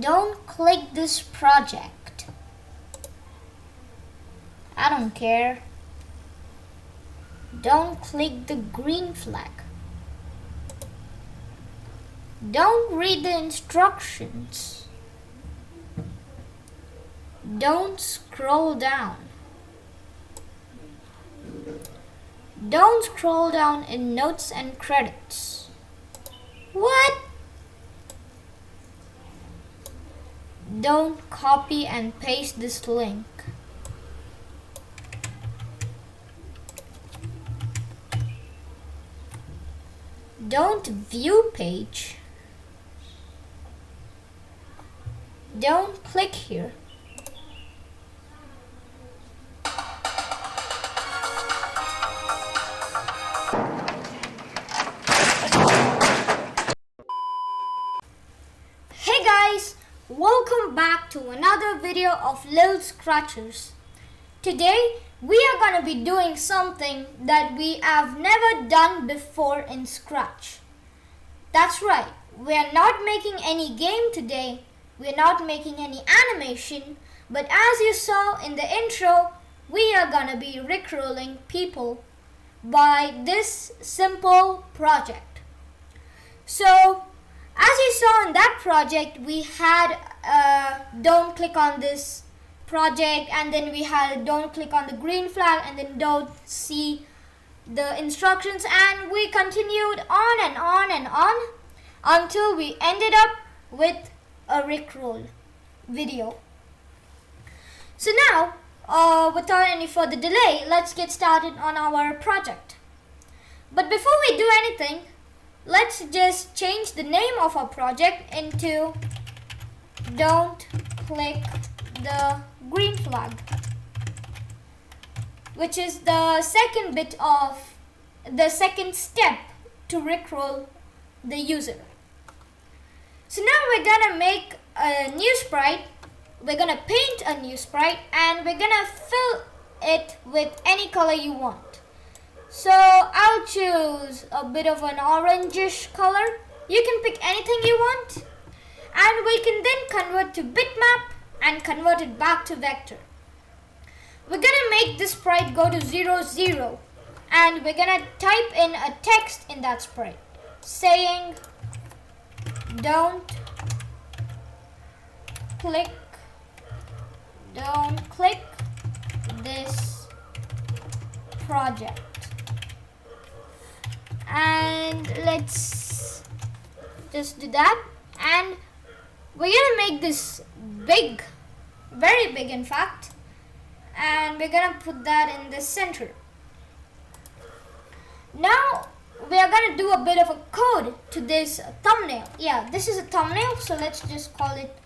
Don't click this project. I don't care. Don't click the green flag. Don't read the instructions. Don't scroll down. Don't scroll down in notes and credits. What? Don't copy and paste this link. Don't view page. Don't click here. Hey guys, welcome back to another video of Lil Scratchers. Today we are going to be doing something that we have never done before in Scratch. That's right, we are not making any game today. We are not making any animation, but as you saw in the intro, we are gonna be rickrolling people by this simple project. So, as you saw in that project, we had don't click on this project, and then we had don't click on the green flag, and then don't see the instructions, and we continued on and on and on until we ended up with a rickroll video. So now, without any further delay, let's get started on our project. But before we do anything, let's just change the name of our project into Don't Click the Green Flag, which is the second bit of the second step to rickroll the user. So now we're gonna make a new sprite, we're gonna paint a new sprite, and we're gonna fill it with any color you want. So I'll choose a bit of an orangish color. You can pick anything you want, and we can then convert to bitmap and convert it back to vector. We're gonna make this sprite go to 0, 0, and we're gonna type in a text in that sprite saying don't click this project. And let's just do that, and we're gonna make this big, very big in fact, and we're gonna put that in the center. Now we are gonna do a bit of a code to this thumbnail. Yeah, this is a thumbnail, so let's just call it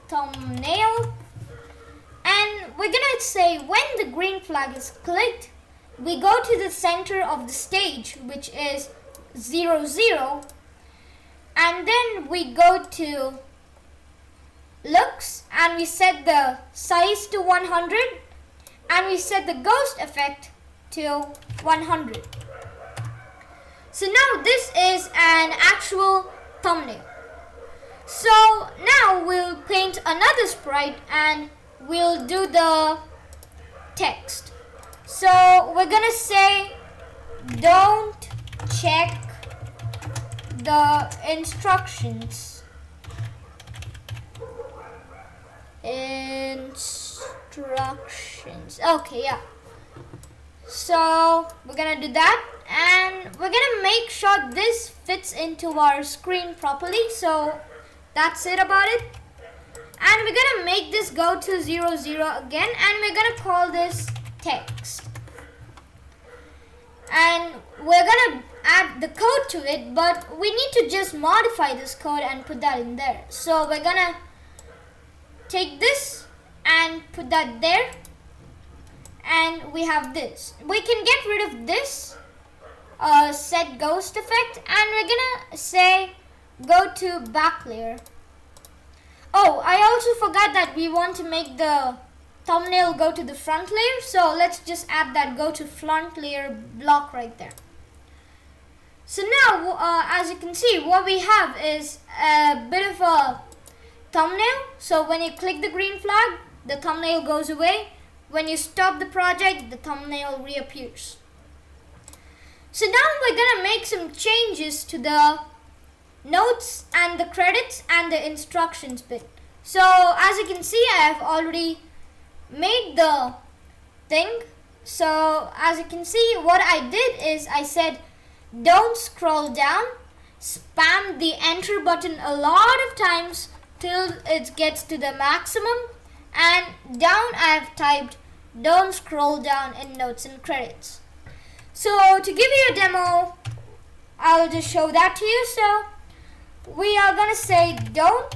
thumbnail. And we're gonna say when the green flag is clicked, we go to the center of the stage, which is 0, 0, and then we go to looks, and we set the size to 100, and we set the ghost effect to 100. So now this is an actual thumbnail. So now we'll paint another sprite and we'll do the text. So we're gonna say don't check the instructions. Okay, yeah. So we're gonna do that, and we're gonna make sure this fits into our screen properly. So that's it about it. And we're gonna make this go to 0, 0 again, and we're gonna call this text. And we're gonna add the code to it, but we need to just modify this code and put that in there. So we're gonna take this and put that there, and we have this. We can get rid of this set ghost effect, and we're gonna say go to back layer. Oh, I also forgot that we want to make the thumbnail go to the front layer, so let's just add that go to front layer block right there. So now as you can see, what we have is a bit of a thumbnail. So when you click the green flag, the thumbnail goes away. When you stop the project, the thumbnail reappears. So now we're gonna make some changes to the notes and the credits and the instructions bit. So as you can see, I have already made the thing. So as you can see, what I did is I said don't scroll down, spam the enter button a lot of times till it gets to the maximum, and down I have typed don't scroll down in notes and credits. So to give you a demo, I'll just show that to you. So we are gonna say don't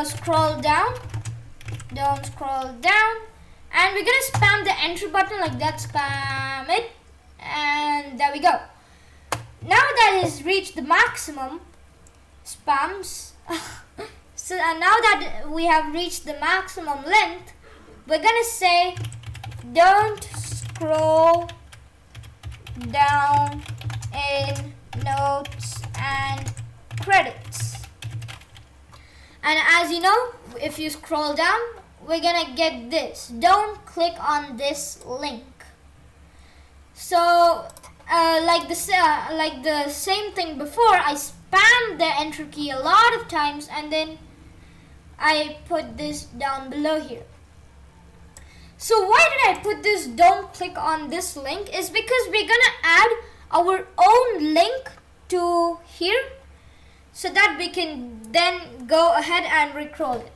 scroll down, and we're gonna spam the enter button like that. Spam it, and there we go. Now that has reached the maximum spams. So now that we have reached the maximum length, we're gonna say don't scroll down in notes and credits. And as you know, if you scroll down, we're gonna get this. Don't click on this link. So like the same thing before, I spammed the enter key a lot of times, and then I put this down below here. So why did I put this don't click on this link is because we're gonna add our own link to here so that we can then go ahead and Rickroll it.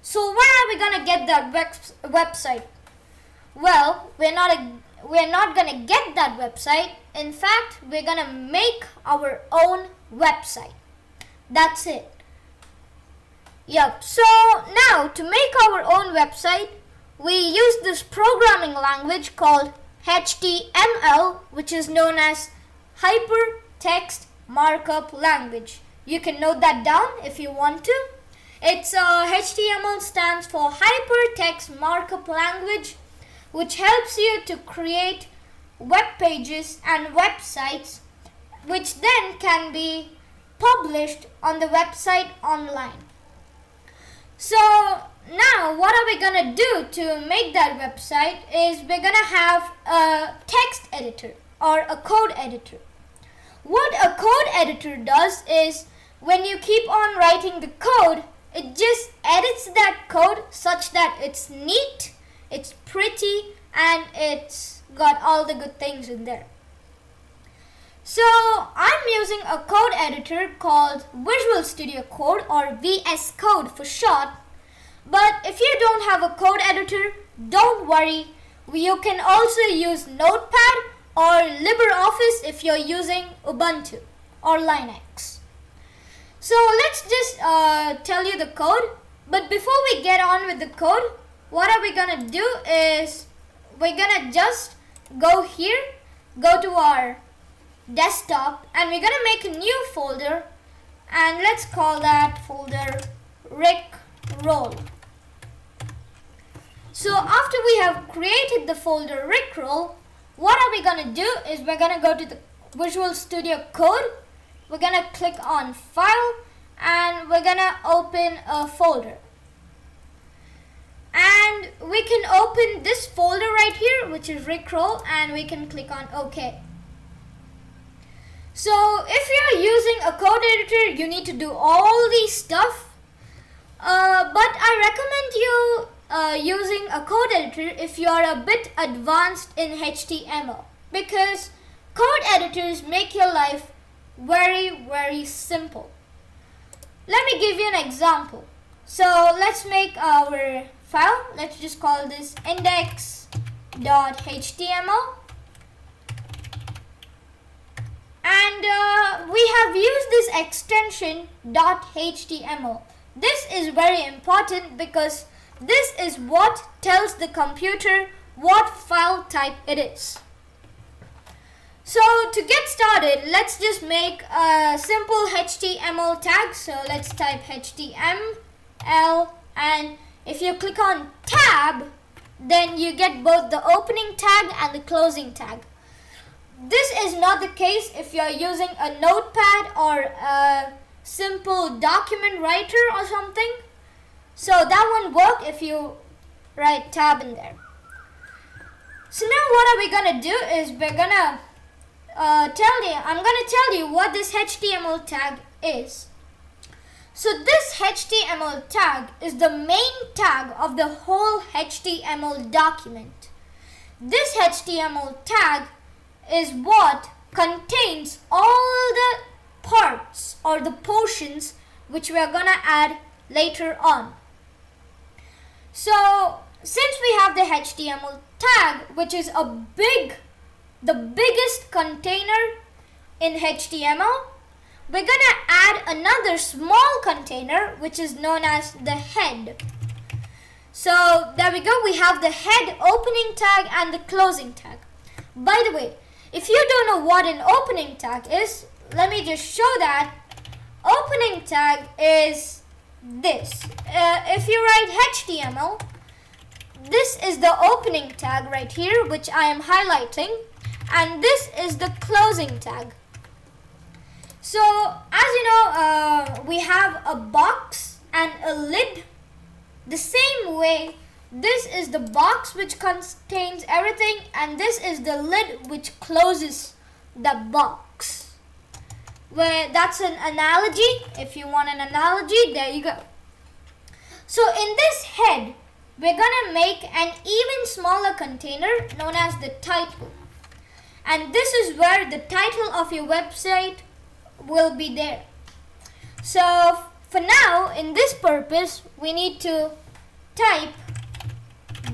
So where are we gonna get that website? Well, we're not gonna get that website. In fact, we're gonna make our own website. That's it. Yep. So now to make our own website, we use this programming language called HTML, which is known as Hypertext Markup Language. You can note that down if you want to. It's HTML stands for Hypertext Markup Language, which helps you to create web pages and websites, which then can be published on the website online. So now what are we gonna do to make that website is we're gonna have a text editor or a code editor. What a code editor does is when you keep on writing the code, it just edits that code such that it's neat, it's pretty, and it's got all the good things in there. So I'm using a code editor called Visual Studio Code, or VS Code for short. But if you don't have a code editor, don't worry. You can also use Notepad or LibreOffice if you're using Ubuntu or Linux. So let's just tell you the code. But before we get on with the code, what are we gonna do is we're gonna just go here, go to our desktop, and we're gonna make a new folder, and let's call that folder Rickroll. So after we have created the folder Rickroll, what are we gonna do is we're gonna go to the Visual Studio Code, we're gonna click on File, and we're gonna open a folder. And we can open this folder right here, which is Rickroll, and we can click on OK. So if you're using a code editor, you need to do all these stuff. But I recommend you using a code editor if you are a bit advanced in HTML, because code editors make your life very, very simple. Let me give you an example. So let's make our file. Let's just call this index.html. And we have used this extension .html. This is very important because this is what tells the computer what file type it is. So to get started, let's just make a simple HTML tag. So let's type HTML, and if you click on tab, then you get both the opening tag and the closing tag. This is not the case if you're using a notepad or a simple document writer or something. So that won't work if you write tab in there. So now what are we gonna do is we're gonna I'm gonna tell you what this HTML tag is. So this HTML tag is the main tag of the whole HTML document. This HTML tag is what contains all the parts or the portions which we are gonna add later on. So since we have the HTML tag, which is the biggest container in HTML, we're gonna add another small container which is known as the head. So there we go, we have the head opening tag and the closing tag. By the way, if you don't know what an opening tag is, let me just show that. Opening tag is this. If you write HTML, this is the opening tag right here, which I am highlighting, and this is the closing tag. So as you know, we have a box and a lid. The same way, this is the box which contains everything, and this is the lid which closes the box. Where that's an analogy. If you want an analogy, there you go. So in this head, we're gonna make an even smaller container known as the title. And this is where the title of your website will be there. So for now, in this purpose, we need to type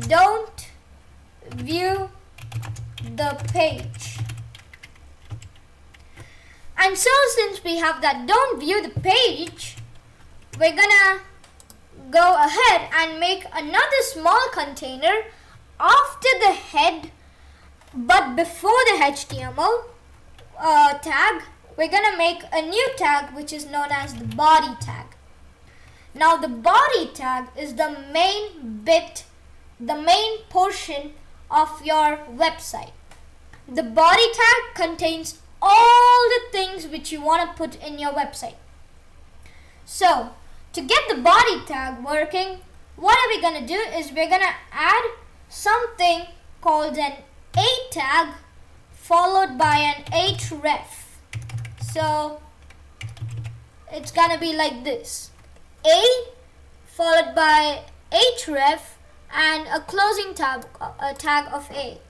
don't view the page. And so since we have that don't view the page, we're gonna go ahead and make another small container after the head, but before the HTML tag. We're gonna make a new tag which is known as the body tag. Now the body tag is the main portion of your website. The body tag contains all the things which you want to put in your website. So to get the body tag working, what are we gonna do is we're gonna add something called an A tag followed by an href. So it's gonna be like this: A followed by href and a closing tag of A.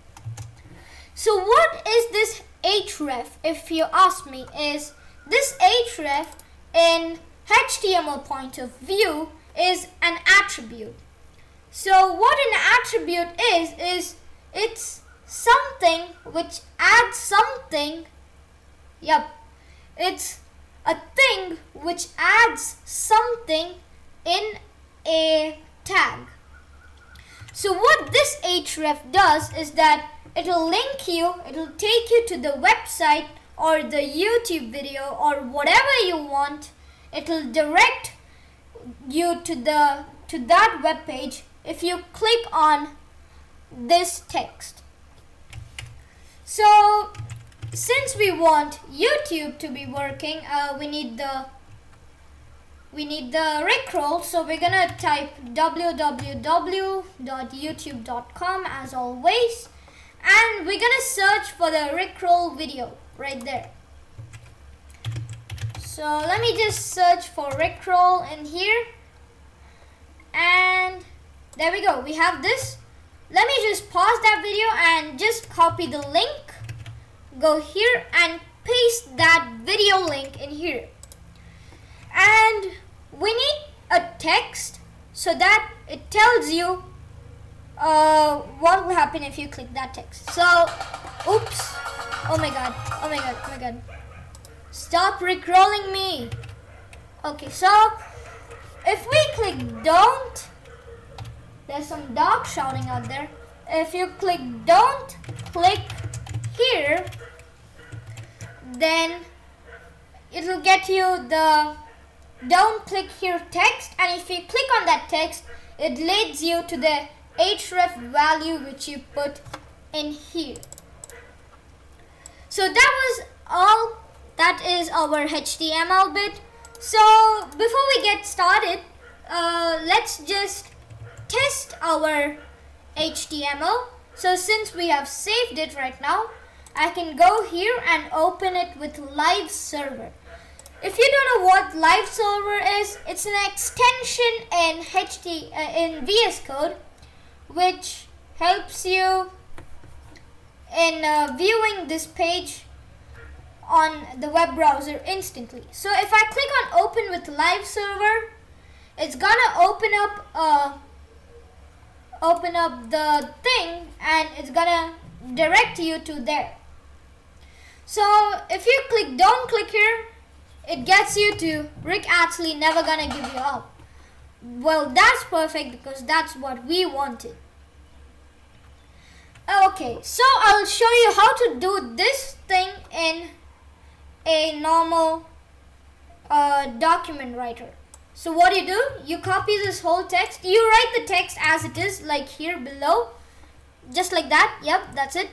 So what is this href? If you ask me, is this href in HTML point of view is an attribute. So what an attribute is it's something which adds something. Yep. It's a thing which adds something in a tag. So what this href does is that it'll take you to the website or the YouTube video or whatever you want. It'll direct you to that web page if you click on this text. So since we want YouTube to be working, we need the Rickroll. So we're gonna type www.youtube.com as always, and we're gonna search for the Rickroll video right there. So let me just search for Rickroll in here, and there we go. We have this. Let me just pause that video and just copy the link. Go here and paste that video link in here. And we need a text so that it tells you what will happen if you click that text. So, oops. Oh my god. Stop Rickrolling me. Okay, so if we click don't, there's some dog shouting out there. If you click don't, click here, then it'll get you the don't click here text, and if you click on that text, it leads you to the href value which you put in here. So that was all. That is our HTML bit. So before we get started, let's just test our HTML. So since we have saved it right now, I can go here and open it with live server. If you don't know what live server is, it's an extension in VS Code which helps you in viewing this page on the web browser instantly. So if I click on open with live server, it's gonna open up the thing and it's gonna direct you to there. So if you don't click here, it gets you to Rick Astley never gonna give you up. Well, that's perfect because that's what we wanted. Okay, so I'll show you how to do this thing in a normal document writer. So what you do, you copy this whole text, you write the text as it is, like here below, just like that. Yep, that's it.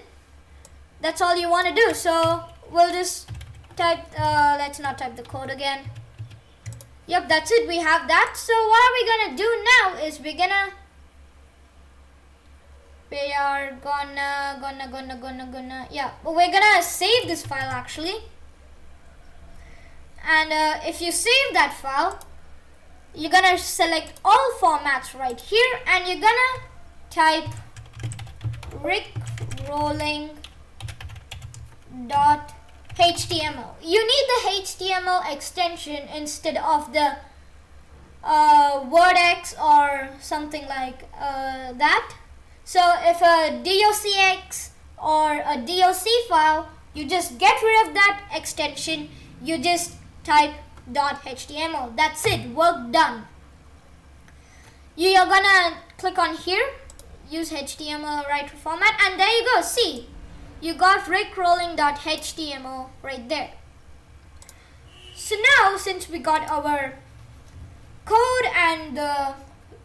That's all you want to do. So we'll just type, let's not type the code again. Yep, that's it, we have that. So what are we gonna do now is we're gonna save this file actually. And if you save that file, you're gonna select all formats right here and you're gonna type rickrolling.html. You need the HTML extension instead of the WordX or something like that. So if a docx or a doc file, you just get rid of that extension. You just type .html. That's it. Work done. You're gonna click on here, use HTML writer format, and there you go. See, you got rickrolling.html right there. So now, since we got our code and the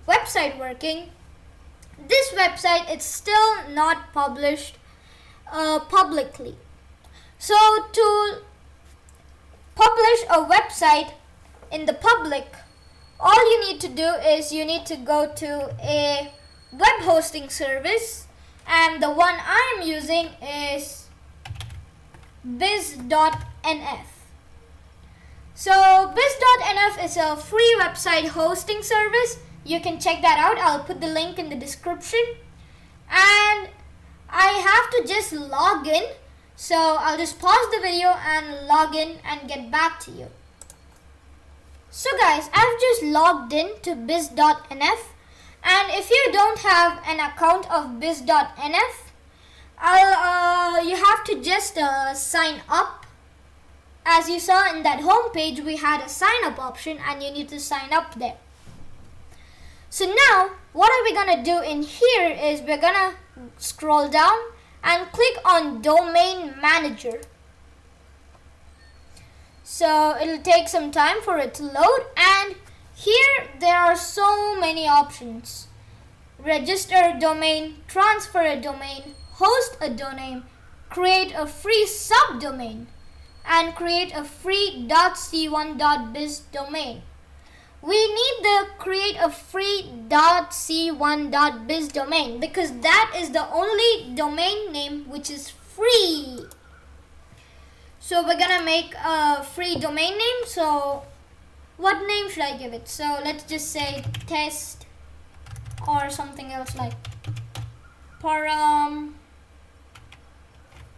website working, this website is still not published publicly. So to publish a website in the public, all you need to do is you need to go to a web hosting service, and the one I'm using is biz.nf. So biz.nf is a free website hosting service. You can check that out. I'll put the link in the description. And I have to just log in. So I'll just pause the video and log in and get back to you. So guys, I've just logged in to biz.nf, and if you don't have an account of biz.nf, you have to just sign up. As you saw in that home page, we had a sign up option and you need to sign up there. So now what are we gonna do in here is we're gonna scroll down and click on Domain Manager. So it'll take some time for it to load, and here there are so many options. Register a domain, transfer a domain, host a domain, create a free subdomain, and create a free .c1.biz domain. We need the create a free .c1.biz domain because that is the only domain name which is free. So we're gonna make a free domain name. So what name should I give it? So let's just say test or something else like param.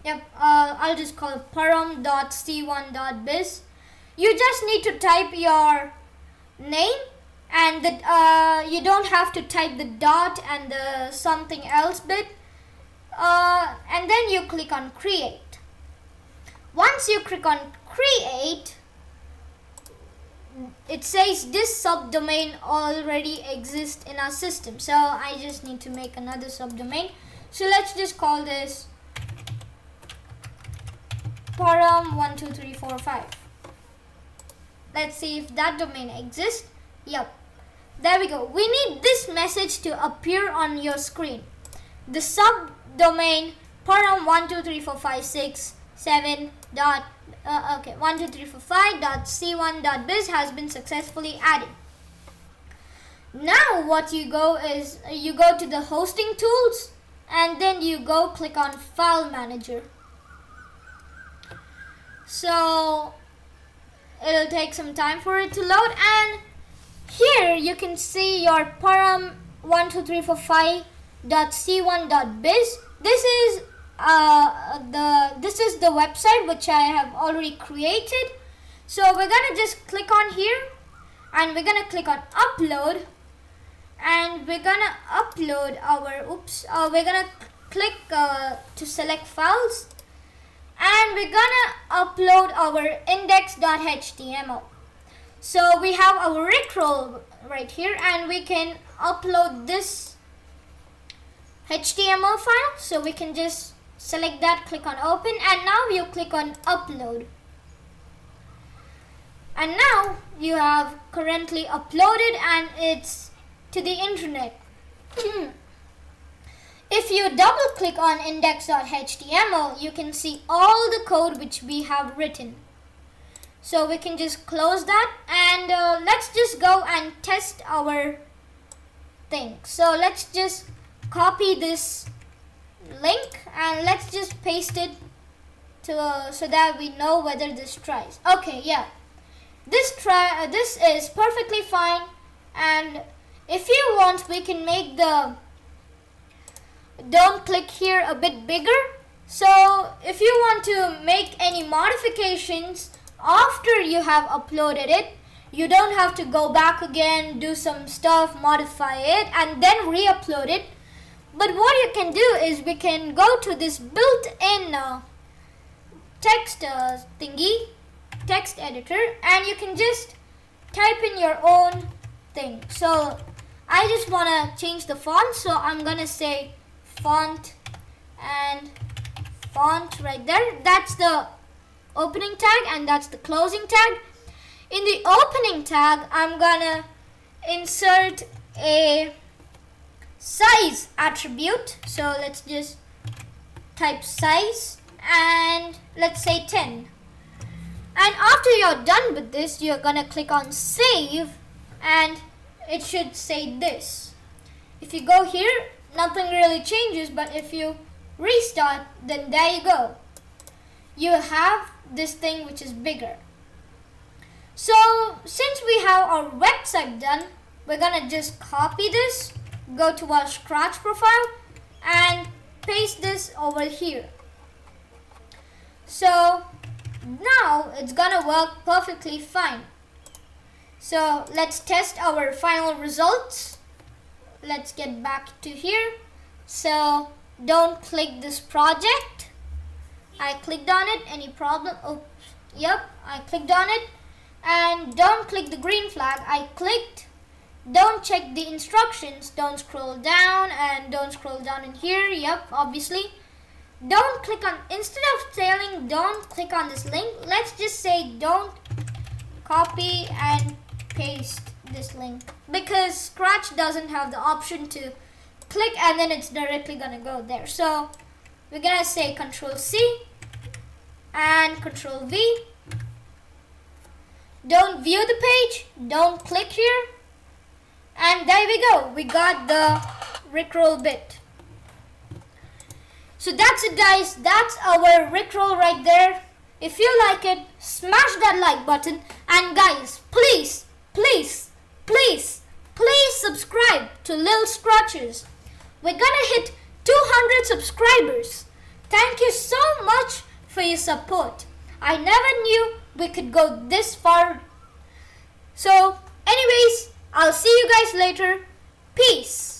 Yep, I'll just call it param.c1.biz. You just need to type your name, and you don't have to type the dot and the something else bit, and then you click on create. Once you click on create, it says this subdomain already exists in our system, so I just need to make another subdomain. So let's just call this param12345. Let's see if that domain exists. Yep, there we go. We need this message to appear on your screen. The subdomain param1234567 okay, 12345.c1.biz has been successfully added. Now what you go is you go to the hosting tools and then you go click on file manager. So it'll take some time for it to load, and here you can see your param 12345.c1.biz. This is the website which I have already created. So we're gonna just click on here and we're gonna click on upload, and we're gonna upload our we're gonna click to select files, and we're gonna upload our index.html. So we have our Rickroll right here, and we can upload this HTML file. So we can just select that, click on open, and now you click on upload. And now you have currently uploaded and it's to the internet. If you double click on index.html, you can see all the code which we have written. So we can just close that, and let's just go and test our thing. So let's just copy this link and let's just paste it to so that we know whether this tries. Okay, yeah, this is perfectly fine, and if you want, we can make the don't click here a bit bigger. So if you want to make any modifications after you have uploaded it, you don't have to go back again, do some stuff, modify it, and then re-upload it. But what you can do is we can go to this built-in text editor, and you can just type in your own thing. So I just want to change the font, so I'm gonna say font and font right there. That's the opening tag and that's the closing tag. In the opening tag, I'm gonna insert a size attribute. So let's just type size and let's say 10. And after you're done with this, you're gonna click on save and it should say this. If you go here, nothing really changes, but if you restart, then there you go. You have this thing which is bigger. So since we have our website done, we're gonna just copy this, go to our Scratch profile and paste this over here. So now it's gonna work perfectly fine. So let's test our final results. Let's get back to here. So don't click this project. I clicked on it. Any problem? Oh, yep, I clicked on it. And don't click the green flag. I clicked. Don't check the instructions. Don't scroll down, and don't scroll down in here. Yep, obviously. Don't click on, instead of telling don't click on this link, let's just say don't copy and paste this link, because Scratch doesn't have the option to click and then it's directly gonna go there. So we're gonna say Control C and Control V. Don't view the page, don't click here, and there we go. We got the Rickroll bit. So that's it, guys. That's our Rickroll right there. If you like it, smash that like button, and guys, please subscribe to Lil Scratchers. We're gonna hit 200 subscribers. Thank you so much for your support. I never knew we could go this far. So anyways, I'll see you guys later. Peace.